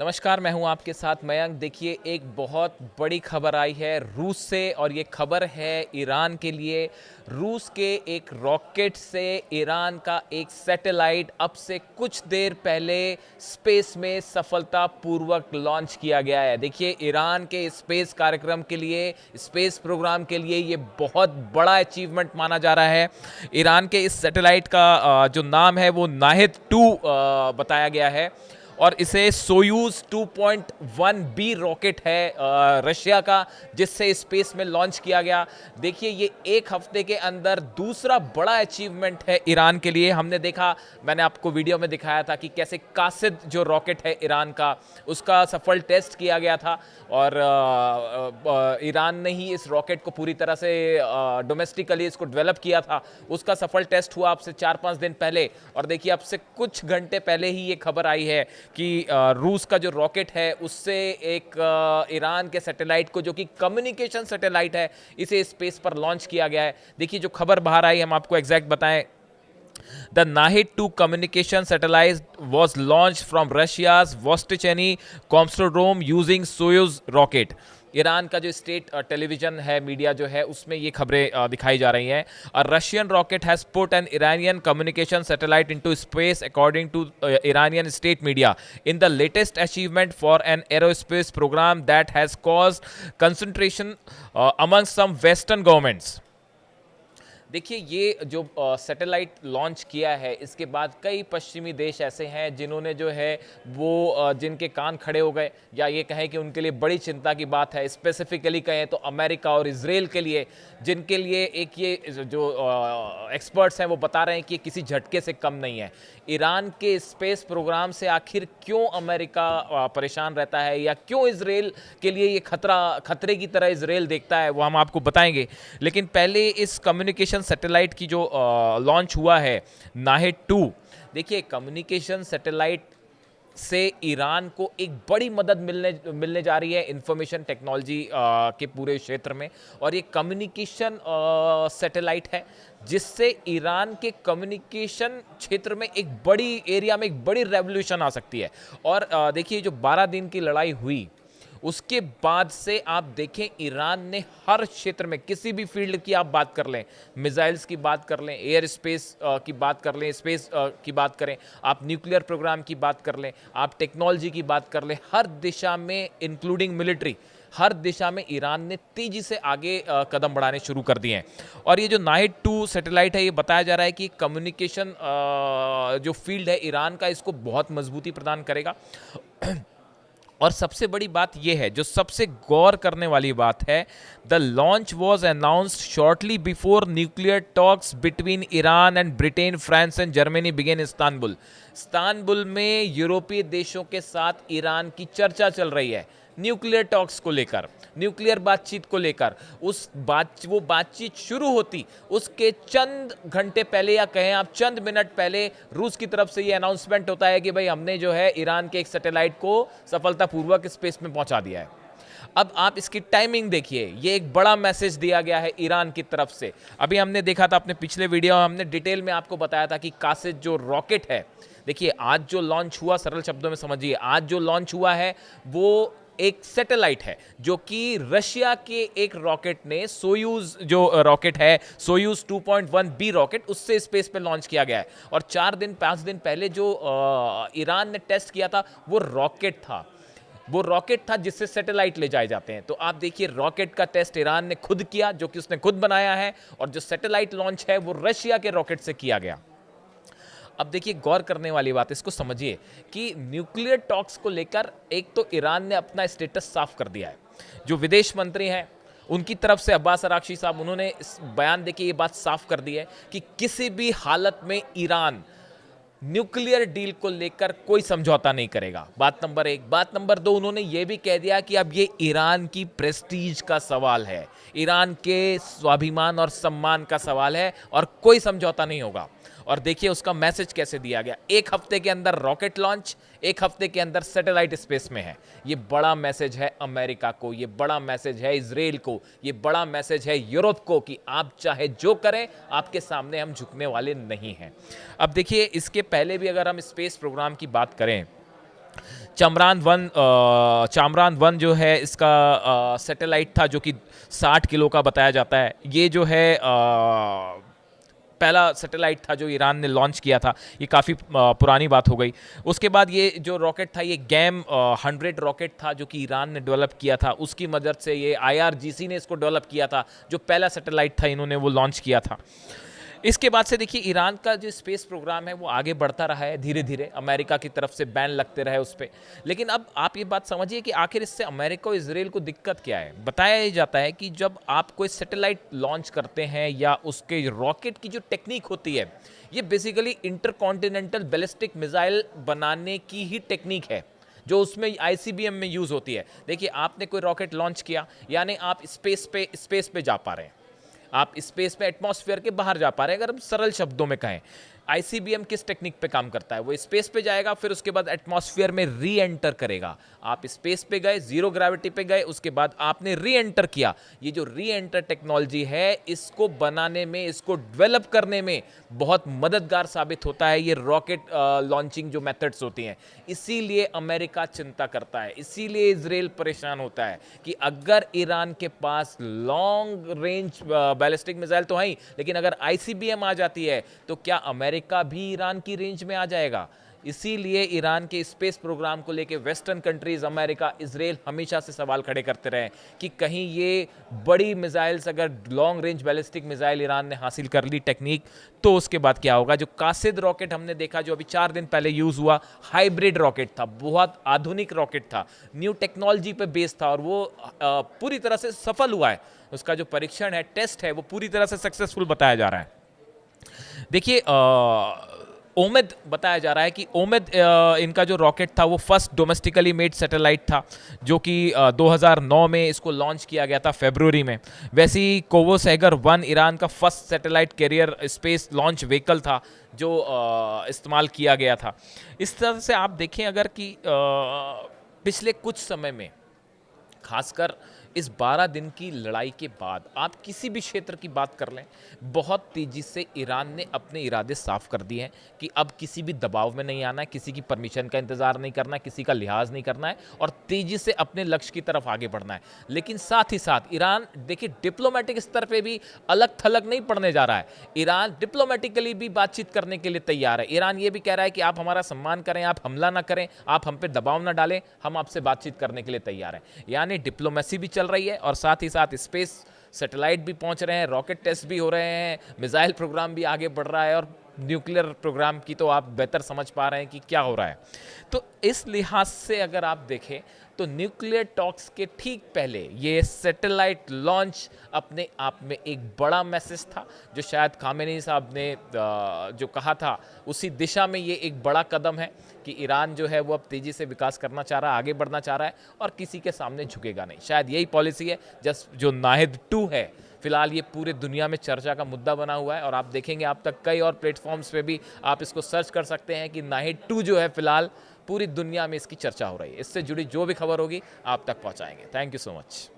नमस्कार, मैं हूं आपके साथ मयंक। देखिए, एक बहुत बड़ी खबर आई है रूस से और ये खबर है ईरान के लिए। रूस के एक रॉकेट से ईरान का एक सैटेलाइट अब से कुछ देर पहले स्पेस में सफलतापूर्वक लॉन्च किया गया है। देखिए, ईरान के स्पेस कार्यक्रम के लिए, स्पेस प्रोग्राम के लिए ये बहुत बड़ा अचीवमेंट माना जा रहा है। ईरान के इस सैटेलाइट का जो नाम है वो नाहिद 2 बताया गया है और इसे सोयूज 2.1 बी रॉकेट है रशिया का, जिससे स्पेस में लॉन्च किया गया। देखिए, ये एक हफ्ते के अंदर दूसरा बड़ा अचीवमेंट है ईरान के लिए। हमने देखा, मैंने आपको वीडियो में दिखाया था कि कैसे कासिद जो रॉकेट है ईरान का, उसका सफल टेस्ट किया गया था और ईरान ने ही इस रॉकेट को पूरी तरह से डोमेस्टिकली इसको डेवलप किया था। उसका सफल टेस्ट हुआ अब से 4-5 दिन पहले और देखिए, अब से कुछ घंटे पहले ही ये खबर आई है कि रूस का जो रॉकेट है उससे एक ईरान के सैटेलाइट को, जो कि कम्युनिकेशन सैटेलाइट है, इसे स्पेस पर लॉन्च किया गया है। देखिए, जो खबर बाहर आई, हम आपको एग्जैक्ट बताएं। The Nahid 2 communication satellite was launched from Russia's Vostochny Cosmodrome using Soyuz rocket. Iran का जो स्टेट टेलीविजन है, मीडिया जो है, उसमें ये खबरें दिखाई जा रही हैं। A Russian rocket has put an Iranian communication satellite into space according to Iranian state media in the latest achievement for an aerospace programme that has caused concentration among some western governments. देखिए, ये जो satellite launch किया है, इसके बाद कई पश्चिमी देश ऐसे हैं जिन्होंने जो है वो जिनके कान खड़े हो गए, या ये कहें कि उनके लिए बड़ी चिंता की बात है। स्पेसिफिकली कहें तो अमेरिका और इजराइल के लिए, जिनके लिए एक ये जो एक्सपर्ट्स हैं वो बता रहे हैं कि ये किसी झटके से कम नहीं है। ईरान के स्पेस प्रोग्राम से आखिर क्यों अमेरिका परेशान रहता है, या क्यों इजराइल के लिए ये खतरे की तरह इजराइल देखता है, वो हम आपको बताएंगे। लेकिन पहले इस कम्युनिकेशन सैटेलाइट की जो लॉन्च हुआ है, नाहिद 2। देखिए, कम्युनिकेशन सैटेलाइट से ईरान को एक बड़ी मदद मिलने जा रही है इंफॉर्मेशन टेक्नोलॉजी के पूरे क्षेत्र में। और ये कम्युनिकेशन सैटेलाइट है जिससे ईरान के कम्युनिकेशन क्षेत्र में एक बड़ी एरिया में एक बड़ी रेवोल्यूशन आ सकती है। और देखिए, जो 12 दिन की लड़ाई हुई, उसके बाद से आप देखें, ईरान ने हर क्षेत्र में, किसी भी फील्ड की आप बात कर लें, मिसाइल्स की बात कर लें, एयर स्पेस की बात कर लें, स्पेस की बात करें, आप न्यूक्लियर प्रोग्राम की बात कर लें, आप टेक्नोलॉजी की बात कर लें, हर दिशा में, इंक्लूडिंग मिलिट्री, हर दिशा में ईरान ने तेजी से आगे कदम बढ़ाने शुरू कर दिए हैं। और ये जो नाहिद 2 सैटेलाइट है, ये बताया जा रहा है कि कम्युनिकेशन जो फील्ड है ईरान का, इसको बहुत मजबूती प्रदान करेगा। और सबसे बड़ी बात यह है, जो सबसे गौर करने वाली बात है, the launch was announced shortly before nuclear talks between Iran and Britain, France and Germany began Istanbul. Istanbul में यूरोपीय देशों के साथ ईरान की चर्चा चल रही है न्यूक्लियर टॉक्स को लेकर, न्यूक्लियर बातचीत को लेकर। वो बातचीत शुरू होती उसके चंद घंटे पहले, या कहें आप चंद मिनट पहले, रूस की तरफ से ये अनाउंसमेंट होता है कि भाई, हमने जो है ईरान के एक सैटेलाइट को सफलतापूर्वक स्पेस में पहुंचा दिया है। अब आप इसकी टाइमिंग देखिए, ये एक बड़ा मैसेज दिया गया है ईरान की तरफ से। अभी हमने देखा था अपने पिछले वीडियो में, हमने डिटेल में आपको बताया था कि कासिद जो रॉकेट है, देखिए आज जो लॉन्च हुआ, सरल शब्दों में समझिए, आज जो लॉन्च हुआ है वो एक सैटेलाइट है जो कि रशिया के एक रॉकेट ने, सोयूज जो रॉकेट है, सोयूज 2.1 बी रॉकेट, उससे स्पेस पे लॉन्च किया गया है। और 4-5 दिन पहले जो ईरान ने टेस्ट किया था, वो रॉकेट था जिससे सैटेलाइट ले जाए जाते हैं। तो आप देखिए, रॉकेट का टेस्ट ईरान ने खुद किया, जो कि उसने खुद बनाया है, और जो सैटेलाइट लॉन्च है वो रशिया के रॉकेट से किया गया। अब देखिए, गौर करने वाली बात, इसको समझिए कि न्यूक्लियर टॉक्स को लेकर एक तो ईरान ने अपना स्टेटस साफ कर दिया है। जो विदेश मंत्री हैं, उनकी तरफ से अब्बास अराक्ची साहब, उन्होंने इस बयान देके ये बात साफ कर दी है कि किसी भी हालत में ईरान न्यूक्लियर डील को लेकर कोई समझौता नहीं करेगा। बात नंबर 1। बात नंबर 2, उन्होंने ये भी कह दिया कि अब ये ईरान की प्रेस्टीज का सवाल है, ईरान के स्वाभिमान और सम्मान का सवाल है, और कोई समझौता नहीं होगा। और देखिए उसका मैसेज कैसे दिया गया, एक हफ्ते के अंदर रॉकेट लॉन्च, एक हफ्ते के अंदर सैटेलाइट स्पेस में है। ये बड़ा मैसेज है अमेरिका को, ये बड़ा मैसेज है इजराइल को, ये बड़ा मैसेज है यूरोप को कि आप चाहे जो करें, आपके सामने हम झुकने वाले नहीं हैं। अब देखिए, इसके पहले भी अगर हम स्पेस प्रोग्राम की बात करें चामरान 1 जो है इसका सैटेलाइट था जो कि 60 किलो का बताया जाता है। ये जो है पहला सैटेलाइट था जो ईरान ने लॉन्च किया था। ये काफ़ी पुरानी बात हो गई। उसके बाद ये जो रॉकेट था ये गैम 100 रॉकेट था जो कि ईरान ने डेवलप किया था। उसकी मदद से ये IRGC ने इसको डेवलप किया था, जो पहला सैटेलाइट था इन्होंने वो लॉन्च किया था। इसके बाद से देखिए ईरान का जो स्पेस प्रोग्राम है वो आगे बढ़ता रहा है धीरे धीरे, अमेरिका की तरफ से बैन लगते रहे उस पर। लेकिन अब आप ये बात समझिए कि आखिर इससे अमेरिका और इसराइल को दिक्कत क्या है। बताया ये जाता है कि जब आप कोई सैटेलाइट लॉन्च करते हैं या उसके रॉकेट की जो टेक्निक होती है, ये बेसिकली इंटरकॉन्टिनेंटल बैलिस्टिक मिसाइल बनाने की ही टेक्निक है जो उसमें ICBM में यूज़ होती है। देखिए, आपने कोई रॉकेट लॉन्च किया, यानी आप स्पेस पे जा पा रहे हैं, आप स्पेस में एटमॉस्फेयर के बाहर जा पा रहे हैं। अगर हम सरल शब्दों में कहें, ICBM किस टेक्निक पे काम करता है, वो स्पेस पे जाएगा, फिर उसके बाद एटमॉस्फेयर में री एंटर करेगा। आप स्पेस पे गए, जीरो ग्रेविटी पे गए, उसके बाद आपने री एंटर किया। ये जो री एंटर टेक्नोलॉजी है, इसको बनाने में, इसको डेवलप करने में बहुत मददगार साबित होता है ये रॉकेट लॉन्चिंग जो मेथड्स होती हैं। इसीलिए अमेरिका चिंता करता है, इसीलिए इजराइल परेशान होता है कि अगर ईरान के पास लॉन्ग रेंज बैलिस्टिक मिसाइल तो है ही, लेकिन अगर ICBM आ जाती है तो क्या अमेरिका भी ईरान की रेंज में आ जाएगा। इसीलिए ईरान के स्पेस प्रोग्राम को लेकर वेस्टर्न कंट्रीज, अमेरिका, इजराइल हमेशा से सवाल खड़े करते रहे कि कहीं ये बड़ी मिसाइल्स, अगर long range ballistic missile Iran ने हासिल कर ली टेक्निक, तो उसके बाद क्या होगा। जो कासिद रॉकेट हमने देखा जो अभी 4 दिन पहले यूज़ हुआ, हाइब्रिड रॉकेट था, बहुत आधुनिक रॉकेट था, न्यू टेक्नोलॉजी पे बेस्ड था, और वो पूरी तरह से सफल हुआ है। उसका जो परीक्षण है, टेस्ट है, वो पूरी तरह से सक्सेसफुल बताया जा रहा है। देखिए, ओमेद बताया जा रहा है कि ओमेद इनका जो रॉकेट था वो फर्स्ट डोमेस्टिकली मेड सैटेलाइट था, जो कि 2009 में इसको लॉन्च किया गया था फरवरी में। वैसे ही कोवोसैगर 1 ईरान का first satellite carrier space launch vehicle था जो इस्तेमाल किया गया था। इस तरह से आप देखें अगर कि पिछले कुछ समय में, खासकर इस 12 दिन की लड़ाई के बाद, आप किसी भी क्षेत्र की बात कर लें, बहुत तेज़ी से ईरान ने अपने इरादे साफ कर दिए हैं कि अब किसी भी दबाव में नहीं आना है, किसी की परमिशन का इंतज़ार नहीं करना है, किसी का लिहाज नहीं करना है, और तेज़ी से अपने लक्ष्य की तरफ आगे बढ़ना है। लेकिन साथ ही साथ ईरान, देखिए, डिप्लोमेटिक स्तर पे भी अलग थलग नहीं पड़ने जा रहा है। ईरान डिप्लोमेटिकली भी बातचीत करने के लिए तैयार है। ईरान ये भी कह रहा है कि आप हमारा सम्मान करें, आप हमला ना करें, आप हम पे दबाव ना डालें, हम आपसे बातचीत करने के लिए तैयार हैं। यानी डिप्लोमेसी भी चल रही है और साथ ही साथ स्पेस सैटेलाइट भी पहुंच रहे हैं, रॉकेट टेस्ट भी हो रहे हैं, मिसाइल प्रोग्राम भी आगे बढ़ रहा है, और न्यूक्लियर प्रोग्राम की तो आप बेहतर समझ पा रहे हैं कि क्या हो रहा है। तो इस लिहाज से अगर आप देखें तो न्यूक्लियर टॉक्स के ठीक पहले ये सैटेलाइट लॉन्च अपने आप में एक बड़ा मैसेज था, जो शायद खामेनी साहब ने जो कहा था उसी दिशा में ये एक बड़ा कदम है कि ईरान जो है वो अब तेज़ी से विकास करना चाह रहा है, आगे बढ़ना चाह रहा है, और किसी के सामने झुकेगा नहीं। शायद यही पॉलिसी है जो नाहिद-2 है, फिलहाल ये पूरे दुनिया में चर्चा का मुद्दा बना हुआ है, और आप देखेंगे आप तक कई और प्लेटफॉर्म्स पे भी आप इसको सर्च कर सकते हैं कि नाहिद-2 जो है फिलहाल पूरी दुनिया में इसकी चर्चा हो रही है। इससे जुड़ी जो भी खबर होगी आप तक पहुंचाएंगे। Thank you so much.